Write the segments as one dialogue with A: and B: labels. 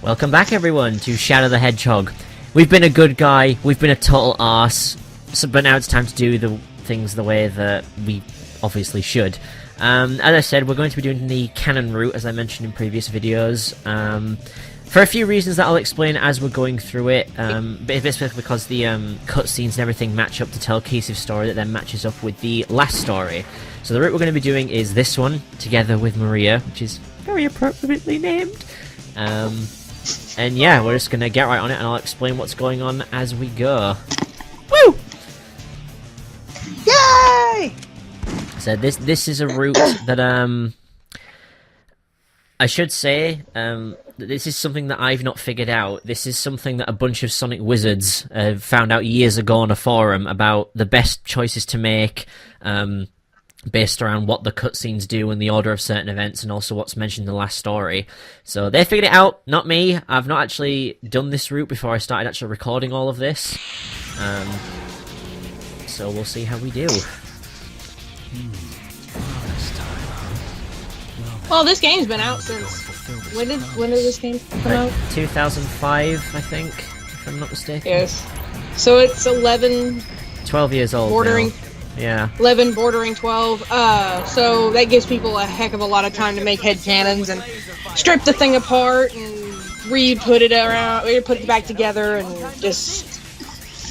A: Welcome back, everyone, to Shadow the Hedgehog. We've been a good guy, we've been a total arse, but now it's time to do the things the way that we obviously should. As I said, we're going to be doing the canon route, as I mentioned in previous videos, for a few reasons that I'll explain as we're going through it, basically because the cutscenes and everything match up to tell a cohesive story that then matches up with the last story. So the route we're going to be doing is this one, together with Maria, which is very appropriately named. And yeah, we're just gonna get right on it, and I'll explain what's going on as we go. Woo!
B: Yay!
A: So this is a route that I should say this is something that I've not figured out. This is something that a bunch of Sonic wizards found out years ago on a forum about the best choices to make. Based around what the cutscenes do and the order of certain events, and also what's mentioned in the last story. So they figured it out, not me. I've not actually done this route before I started actually recording all of this. So we'll see how we do.
B: Well, this game's been out since... When did this game come out?
A: 2005, I think, if I'm not mistaken.
B: Yes. So it's
A: 12 years old
B: bordering...
A: now. Yeah.
B: 11 bordering 12, so that gives people a heck of a lot of time to make headcanons and strip the thing apart and re-put it back together and just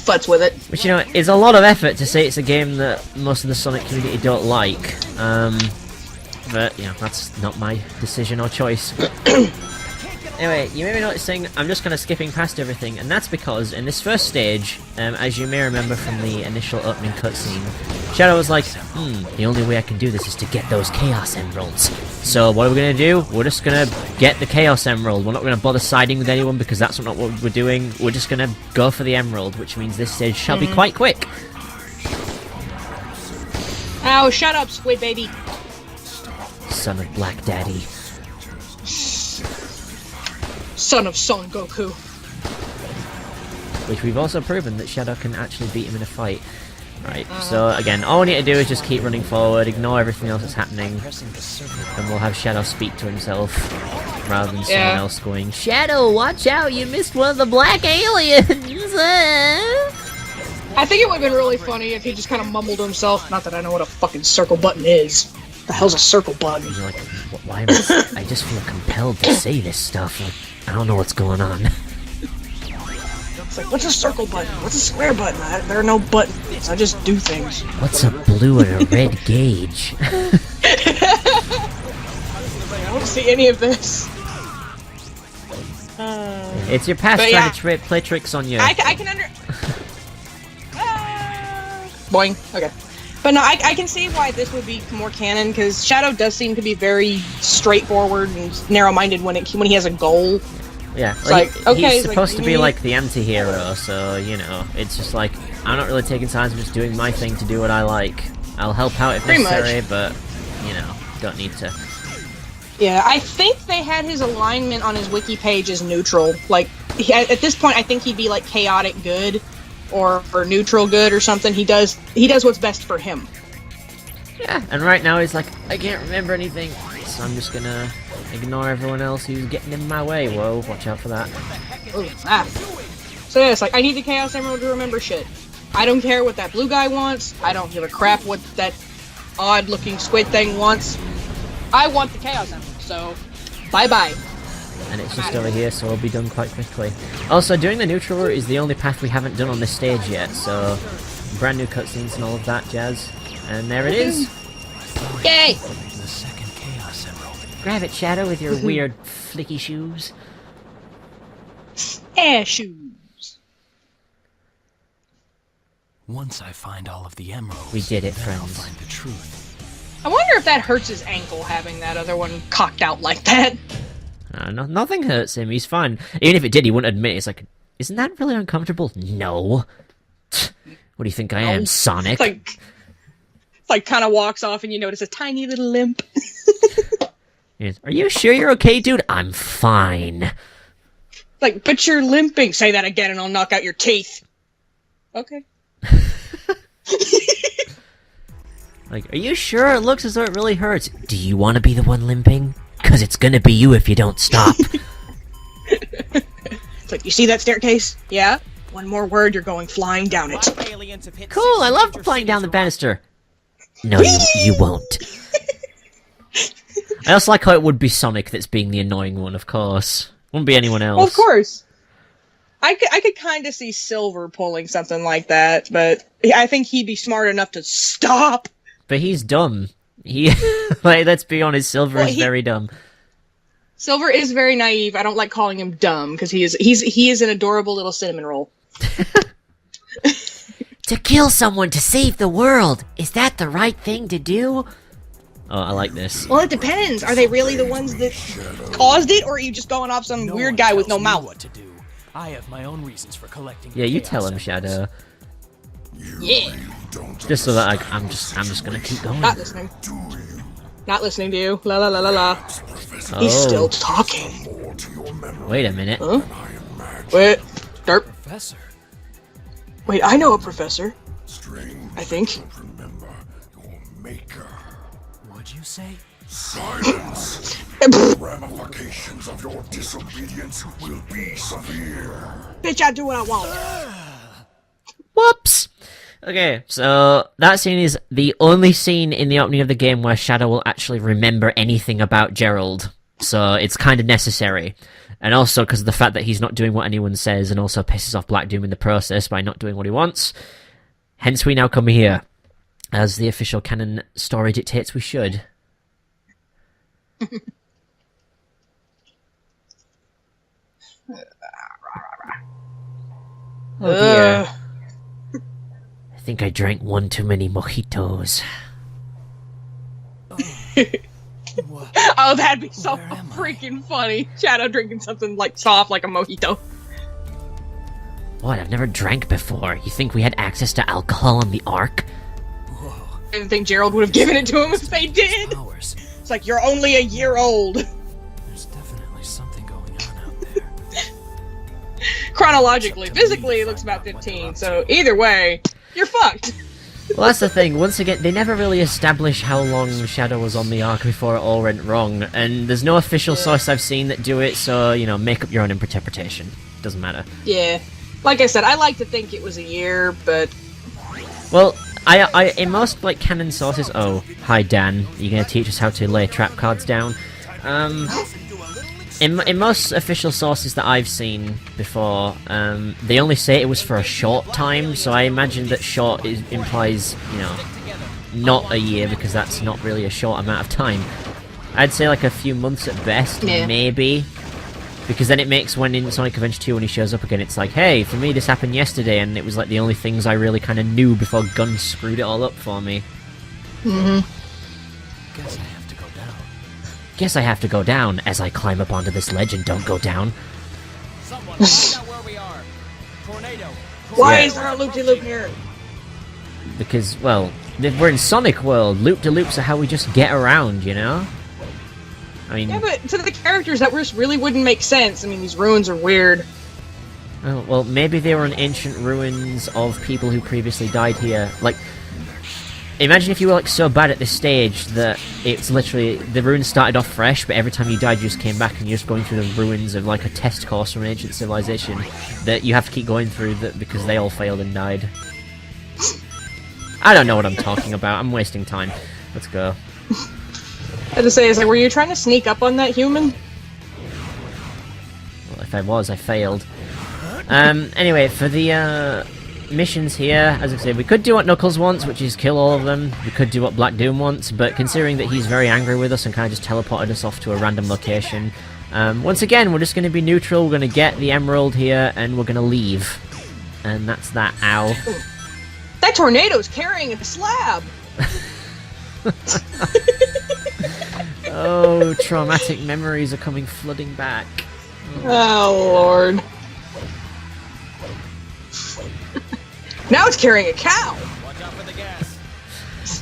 B: futz with it.
A: Which, you know, is a lot of effort to say it's a game that most of the Sonic community don't like. But, you know, that's not my decision or choice. Anyway, you may be noticing I'm just kind of skipping past everything, and that's because in this first stage, as you may remember from the initial opening cutscene, Shadow was like, the only way I can do this is to get those Chaos Emeralds. So what are we going to do? We're just going to get the Chaos Emerald. We're not going to bother siding with anyone because that's not what we're doing. We're just going to go for the Emerald, which means this stage shall be quite quick.
B: Oh, shut up, Squid Baby.
A: Son of Black Daddy.
B: Son of Son Goku.
A: Which we've also proven that Shadow can actually beat him in a fight. Right, so again, all we need to do is just keep running forward, ignore everything else that's happening, and we'll have Shadow speak to himself, rather than someone else going, Shadow, watch out, you missed one of the black aliens!
B: I think it would have been really funny if he just kind of mumbled to himself, not that I know what a fucking circle button is. The hell's a circle button?
A: You're like, why am I just feel compelled to say this stuff. Like, I don't know what's going on.
B: It's like, what's a circle button? What's a square button? There are no buttons. I just do things.
A: What's a blue and a red gauge?
B: I don't see any of this.
A: It's your past trying to play tricks on you.
B: I can Boing. Okay. But no, I can see why this would be more canon, because Shadow does seem to be very straightforward and narrow-minded when he has a goal.
A: Yeah, he's supposed to be like the anti-hero, so, you know, it's just like, I'm not really taking sides, I'm just doing my thing to do what I like. I'll help out if necessary, but, you know, don't need to.
B: Yeah, I think they had his alignment on his wiki page as neutral. Like, at this point, I think he'd be like chaotic good. Or neutral good or something. He does what's best for him.
A: Yeah, and right now he's like, I can't remember anything, so I'm just gonna ignore everyone else who's getting in my way. Whoa, watch out for that.
B: So yeah, it's like, I need the Chaos Emerald to remember shit. I don't care what that blue guy wants. I don't give a crap what that odd-looking squid thing wants. I want the Chaos Emerald, so bye-bye.
A: And it's just over here, so it'll be done quite quickly. Also, doing the neutral route is the only path we haven't done on this stage yet, so brand new cutscenes and all of that jazz. And there it is.
B: Yay!
C: The second Chaos Emerald.
A: Grab it, Shadow, with your weird flicky shoes.
B: Air shoes.
C: Once I find all of the emeralds,
A: we did it,
C: then I'll
A: friends.
C: find the truth.
B: I wonder if that hurts his ankle, having that other one cocked out like that.
A: Nothing hurts him, he's fine. Even if it did, he wouldn't admit it. It's like, isn't that really uncomfortable? No. What do you think I am, Sonic?
B: It's like kind of walks off and you notice a tiny little limp.
A: Yes. Are you sure you're okay, dude? I'm fine.
B: Like, but you're limping. Say that again and I'll knock out your teeth. Okay.
A: Like, are you sure? It looks as though it really hurts. Do you want to be the one limping? Because it's gonna be you if you don't stop.
B: You see that staircase? Yeah? One more word, you're going flying down it.
A: Cool, I love flying down the banister. No, you won't. I also like how it would be Sonic that's being the annoying one, of course. Wouldn't be anyone else.
B: Well, of course. I could kind of see Silver pulling something like that, but I think he'd be smart enough to stop.
A: But he's dumb. Like, let's be honest, Silver is very dumb.
B: Silver is very naive. I don't like calling him dumb, because he is an adorable little cinnamon roll.
A: To kill someone to save the world! Is that the right thing to do? Oh, I like this.
B: Well, it depends. Are they really the ones that caused it, or are you just going off some weird guy with no mouth?
C: What to do. I have my own reasons for collecting.
A: Yeah, you tell him, Shadow.
B: Yeah.
A: Just so that I'm just gonna keep going.
B: Not listening. Not listening to you. La la la la la.
A: Oh.
B: He's still talking.
A: Wait a minute.
B: Huh? Wait. Derp.
C: Professor.
B: Wait, I know a professor. I think.
D: Remember your maker.
C: What'd you say?
D: Silence. The ramifications of your disobedience will be severe.
B: Bitch, I do what I want.
A: Whoops! Okay, so that scene is the only scene in the opening of the game where Shadow will actually remember anything about Gerald. So it's kind of necessary. And also because of the fact that he's not doing what anyone says and also pisses off Black Doom in the process by not doing what he wants. Hence we now come here. As the official canon story dictates we should. Oh dear. I think I drank one too many mojitos.
B: Oh, that'd be so freaking funny. Shadow drinking something like soft like a mojito.
A: What? I've never drank before. You think we had access to alcohol on the Ark?
C: Whoa.
B: I didn't think Gerald would have given it to him if they did.
C: Powers.
B: It's like, you're only a year old.
C: There's definitely something going on out there.
B: Chronologically, physically, it looks about 15. So either way, you're fucked.
A: Well, that's the thing. Once again, they never really establish how long Shadow was on the Ark before it all went wrong, and there's no official source I've seen that do it, so, you know, make up your own interpretation. Doesn't matter.
B: Yeah. Like I said, I like to think it was a year, but...
A: Well, I in most, like, canon sources... Oh, hi, Dan. You're gonna teach us how to lay trap cards down? In most official sources that I've seen before, they only say it was for a short time, so I imagine that short implies, you know, not a year, because that's not really a short amount of time. I'd say like a few months at best, maybe, because then it makes when in Sonic Adventure 2 when he shows up again, it's like, hey, for me this happened yesterday, and it was like the only things I really kind of knew before Gun screwed it all up for me. Guess I have to go down as I climb up onto this ledge and don't go down.
E: Someone find out where we are. Tornado.
B: Why is there a loop-de-loop here?
A: Because, well, we're in Sonic World. Loop-de-loops are how we just get around, you know? I mean...
B: Yeah, but to the characters, that really wouldn't make sense. I mean, these ruins are weird.
A: Oh, well, maybe they were in ancient ruins of people who previously died here. Like, imagine if you were, like, so bad at this stage that it's literally... The ruins started off fresh, but every time you died, you just came back and you're just going through the ruins of, like, a test course from an ancient civilization that you have to keep going through because they all failed and died. I don't know what I'm talking about. I'm wasting time. Let's go.
B: I had to say, is like, were you trying to sneak up on that human?
A: Well, if I was, I failed. Anyway, for the, missions here, as I said, we could do what Knuckles wants, which is kill all of them. We could do what Black Doom wants, but considering that he's very angry with us and kind of just teleported us off to a random location, once again, we're just going to be neutral, we're going to get the Emerald here, and we're going to leave. And that's that. Ow.
B: That tornado's carrying a slab!
A: Oh, traumatic memories are coming flooding back.
B: Oh, Lord. Now it's carrying a cow!
E: Watch out for the gas.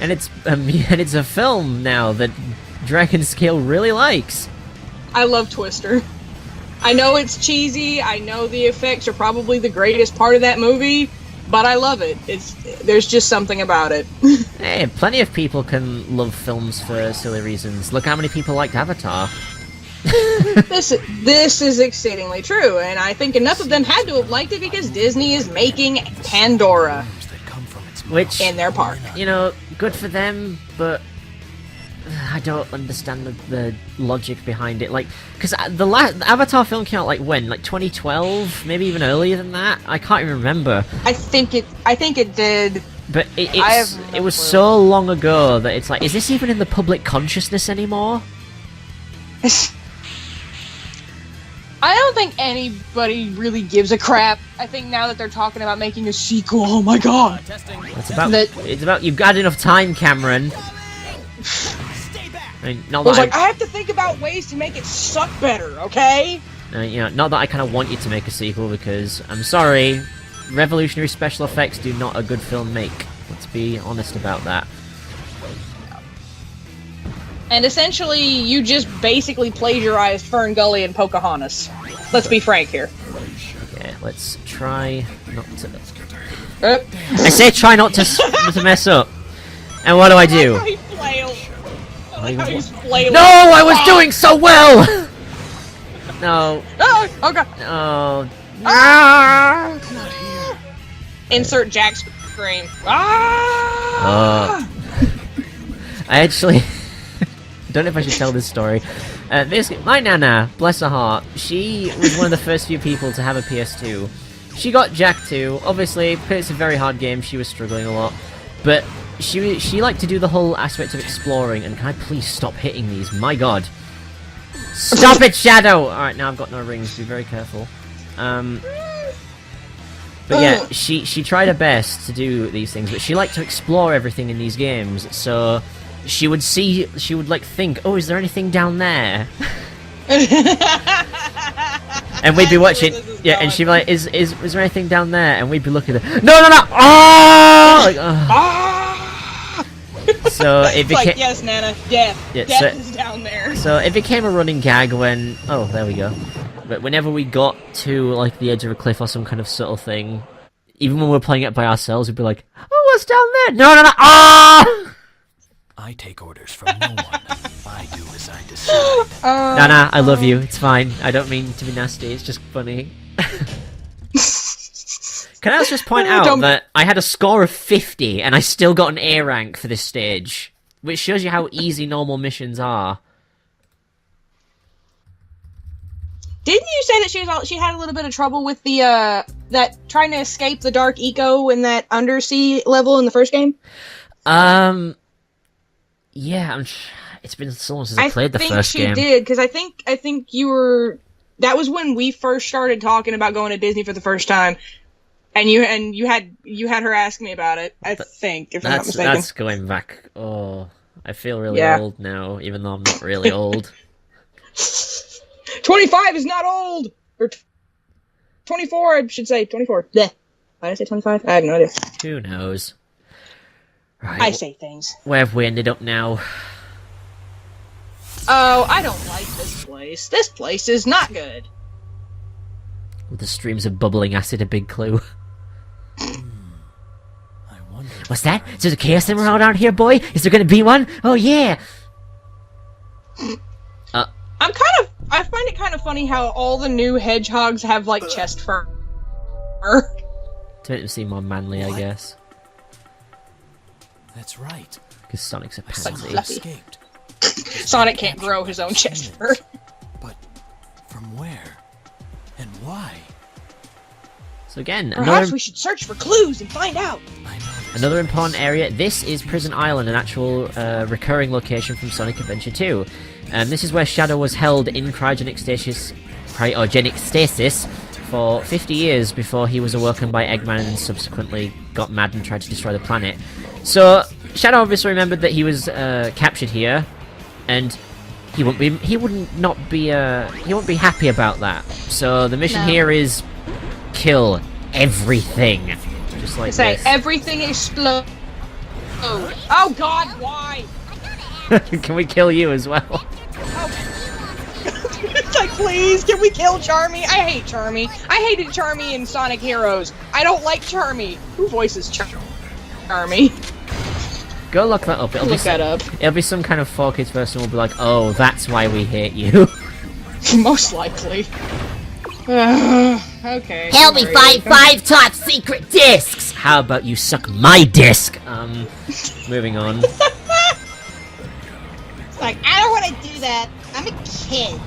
A: And it's a film now that Dragon Scale really likes.
B: I love Twister. I know it's cheesy, I know the effects are probably the greatest part of that movie, but I love it. There's just something about it.
A: Hey, plenty of people can love films for silly reasons. Look how many people liked Avatar.
B: This is exceedingly true, and I think enough of them had to have liked it because Disney is making Pandora
A: Which,
B: in their park.
A: you know, good for them, but I don't understand the logic behind it. Like, because the Avatar film came out like when, like 2012, maybe even earlier than that. I can't even remember.
B: I think it did.
A: But
B: I have no
A: it was
B: clue.
A: so long ago that it's like, is this even in the public consciousness anymore?
B: I don't think anybody really gives a crap. I think now that they're talking about making a sequel, oh my god.
A: It's about you've got enough time, Cameron. I mean, not
B: I was
A: that
B: like, I have to think about ways to make it suck better, okay?
A: you know, not that I kind of want you to make a sequel, because I'm sorry, revolutionary special effects do not a good film make. Let's be honest about that.
B: And essentially, you just basically plagiarized Fern Gully and Pocahontas. Let's be frank here.
A: Okay, let's try not to.
B: Uh,
A: I say try not to mess up. And what do I do?
B: I flailed. I like how he's flailing.
A: No, I was doing so well. No.
B: Oh god.
A: Oh.
B: Ah! Insert Jack scream. Ah!
A: I actually don't know if I should tell this story. Basically, my nana, bless her heart, she was one of the first few people to have a PS2. She got Jack 2. Obviously, it's a very hard game. She was struggling a lot, but she liked to do the whole aspect of exploring. And can I please stop hitting these? My God! Stop it, Shadow! All right, now I've got no rings. Be very careful. But yeah, she tried her best to do these things, but she liked to explore everything in these games. So she would like think, oh, is there anything down there? And we'd be watching, yeah, and she'd be like, is there anything down there? And we'd be looking at it. No! Oh! Like, So it became
B: like, yes, Nana, death.
A: Yeah,
B: Death is down there.
A: So it became a running gag when, oh, there we go. But whenever we got to like the edge of a cliff or some kind of subtle thing, even when we were playing it by ourselves, we'd be like, oh, what's down there? No! Ah!
C: I take orders from no one. I do as I decide.
A: Nana, I love you. It's fine. I don't mean to be nasty. It's just funny. Can I just point out that I had a score of 50 and I still got an A rank for this stage, which shows you how easy normal missions are.
B: Didn't you say that she had a little bit of trouble with the that trying to escape the dark eco in that undersea level in the first game?
A: Yeah, it's been so long since I played the first game.
B: I think she did, because I think you were. That was when we first started talking about going to Disney for the first time, and you had her ask me about it. I think, if I'm not mistaken.
A: That's going back. Oh, I feel really old now, even though I'm not really old.
B: 25 is not old, or 24, I should say 24. Bleh. Why did I say 25? I have no idea.
A: Who knows? Right.
B: I say things.
A: Where have we ended up now?
B: Oh, I don't like this place. This place is not good.
A: With the streams of bubbling acid a big clue.
C: I wonder.
A: What's that? Is there a chaos emerald out here, boy? Is there gonna be one? Oh yeah!
B: I find it kind of funny how all the new hedgehogs have, like, chest fur.
A: To make them seem more manly, I guess.
C: That's right.
A: Because Sonic's a
C: Someone
A: pansy.
C: escaped.
B: Sonic can't grow his own chest fur.
C: But from where? And why?
A: So again,
B: Perhaps we should search for clues and find out.
C: I know this.
A: another important area. This is Prison Island, an actual recurring location from Sonic Adventure 2. This is where Shadow was held in cryogenic stasis for 50 years before he was awoken by Eggman and subsequently got mad and tried to destroy the planet. So Shadow obviously remembered that he was captured here, and he wouldn't be happy about that. So the mission here is kill everything, just like this.
B: Everything explode. Oh God, why?
A: Can we kill you as well?
B: It's like, please, can we kill Charmy? I hate Charmy. I hated Charmy in Sonic Heroes. I don't like Charmy. Who voices Charmy?
A: Go look that up.
B: Look that up.
A: It'll be some kind of 4Kids person will be like, oh, that's why we hate you.
B: Most likely. Okay.
A: Help me
B: sorry.
A: find 5 top secret discs! How about you suck my disc? Moving on.
B: It's like, I don't want to do that. I'm a kid.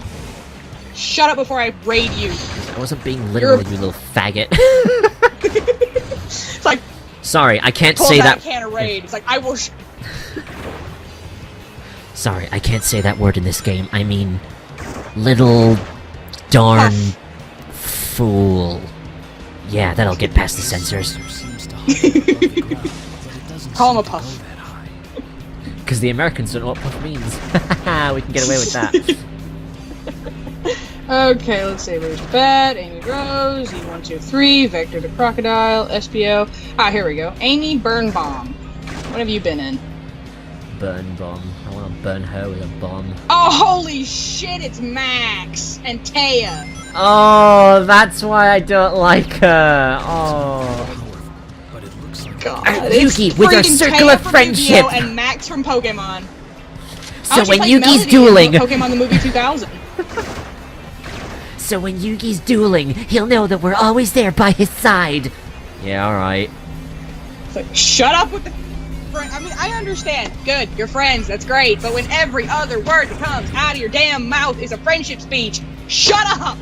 B: Shut up before I raid you.
A: I wasn't being literal, you little faggot.
B: It's like,
A: Sorry, I can't
B: pull
A: say
B: out
A: that.
B: a can of raid. It's like, I will.
A: Sorry, I can't say that word in this game. I mean, little darn fool. Yeah, that'll get past the censors.
B: Call him a puff.
A: Because the Americans don't know what puff means. We can get away with that.
B: Okay, let's see. There's Bat, Amy Rose, E123, Vector the Crocodile, SPO. Ah, here we go. Amy Birnbaum. What have you been in?
A: Burn bomb. I want to burn her with a bomb.
B: Oh, holy shit, it's Max and Taya.
A: Oh, that's why I don't like her. Oh.
C: But it looks like
B: God,
A: Yugi, with our
B: freaking
A: circle
B: Taya
A: of
B: from
A: friendship.
B: Yu-Gi-Oh! And Max from Pokemon.
A: So when
B: Yugi's
A: Yugi's dueling,
B: Pokemon the movie 2000.
A: so when Yugi's dueling, he'll know that we're always there by his side. Yeah, alright.
B: It's like, shut up with the. I mean, I understand. Good, you're friends. That's great. But when every other word that comes out of your damn mouth is a friendship speech, shut up.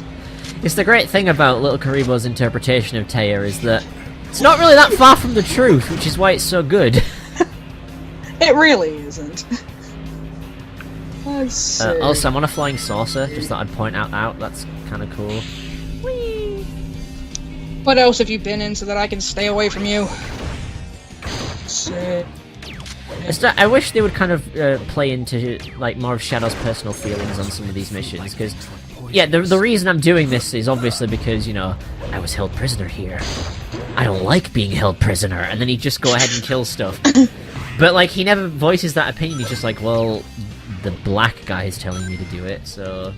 A: It's the great thing about Little Karibo's interpretation of Taya is that it's not really that far from the truth, which is why it's so good.
B: It really isn't. Let's see.
A: Also, I'm on a flying saucer, just thought I'd point out, that's kind of cool.
B: What else have you been in so that I can stay away from you? Let's see.
A: I wish they would kind of play into like more of Shadow's personal feelings on some of these missions, because yeah, the reason I'm doing this is obviously because, you know, I was held prisoner here. I don't like being held prisoner, and then he'd just go ahead and kill stuff. But like, he never voices that opinion. He's just like, well, the black guy is telling me to do it, so.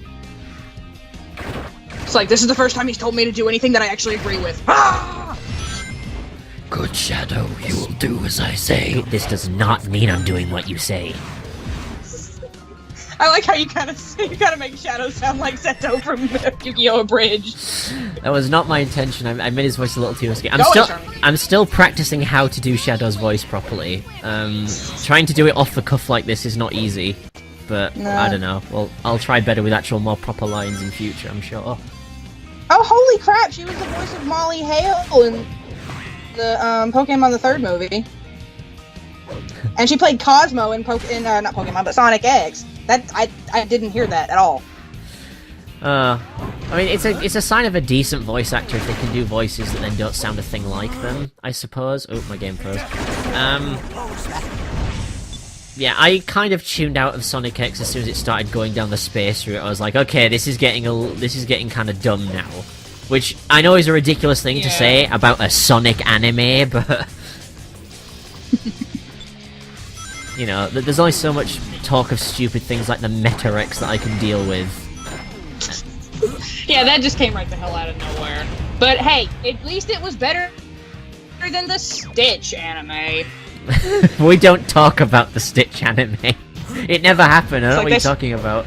B: It's like, this is the first time he's told me to do anything that I actually agree with. Ah!
A: Good Shadow, you will do as I say. This does not mean I'm doing what you say.
B: I like how you kind of make Shadow sound like Seto from Yu-Gi-Oh! Bridge.
A: That was not my intention. I made his voice a little too risky.
B: Go ahead, Charlie.
A: I'm still practicing how to do Shadow's voice properly. Trying to do it off the cuff like this is not easy, but
B: No.
A: I don't know. Well, I'll try better with actual more proper lines in future, I'm sure.
B: Oh, holy crap! She was the voice of Molly Hale in the Pokemon the third movie, and she played Cosmo in not Pokemon, but Sonic X. That I didn't hear that at all.
A: I mean, it's a sign of a decent voice actor if they can do voices that then don't sound a thing like them, I suppose. Oh, my game froze. Yeah, I kind of tuned out of Sonic X as soon as it started going down the space route. I was like, okay, this is getting kind of dumb now. Which I know is a ridiculous thing to say about a Sonic anime, but you know, there's only so much talk of stupid things like the Metarex that I can deal with.
B: Yeah, that just came right the hell out of nowhere. But hey, at least it was better than the Stitch anime.
A: We don't talk about the Stitch anime. It never happened. I don't know what you're
B: this-
A: talking about.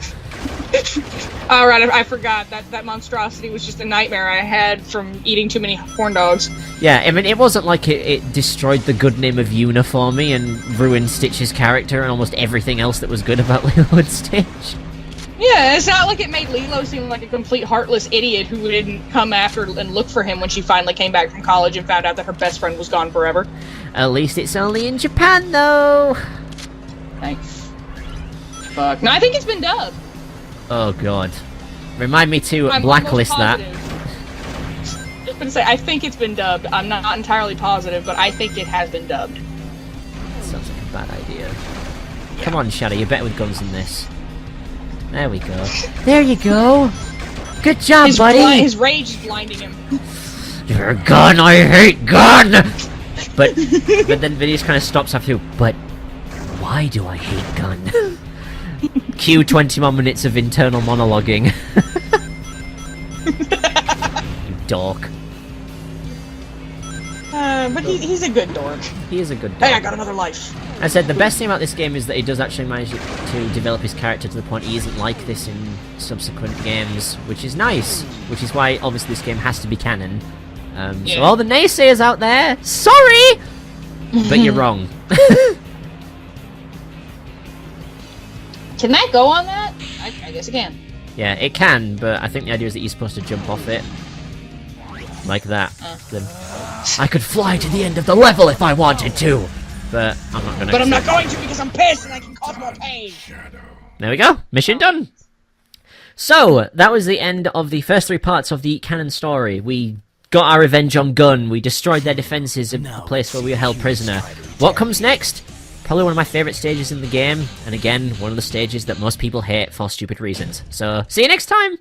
B: Oh, right, I forgot. That monstrosity was just a nightmare I had from eating too many corn dogs.
A: Yeah, I mean, it wasn't like it destroyed the good name of Yuna for me and ruined Stitch's character and almost everything else that was good about Lilo and Stitch.
B: Yeah, it's not like it made Lilo seem like a complete heartless idiot who didn't come after and look for him when she finally came back from college and found out that her best friend was gone forever.
A: At least it's only in Japan, though!
B: Thanks. Fuck. No, I think it's been dubbed.
A: Oh god. Remind me to
B: I'm
A: blacklist
B: almost
A: that.
B: positive. Just gonna say, I think it's been dubbed. I'm not entirely positive, but I think it has been dubbed.
A: Sounds like a bad idea. Come on, Shadow, you're better with guns than this. There we go. There you go! Good job, buddy!
B: His rage is blinding him.
A: You're a gun, I hate gun! But then he just kind of stops after you. But why do I hate gun? Cue 20 more minutes of internal monologuing. You dork.
B: But he's a good dork.
A: He is a good dork.
B: Hey, I got another life.
A: I said the best thing about this game is that he does actually manage to develop his character to the point he isn't like this in subsequent games, which is nice. Which is why, obviously, this game has to be canon. So all the naysayers out there, sorry! But you're wrong.
B: Can that go on that? I guess it can.
A: Yeah, it can, but I think the idea is that you're supposed to jump off it. Like that. Then I could fly to the end of the level if I wanted to! But I'm not gonna.
B: But I'm not going to because I'm pissed and I can cause more pain!
A: There we go. Mission done! So, that was the end of the first 3 parts of the canon story. We got our revenge on G.U.N. We destroyed their defences in a place where we were held prisoner. What comes next? Probably one of my favourite stages in the game, and again, one of the stages that most people hate for stupid reasons. So, see you next time!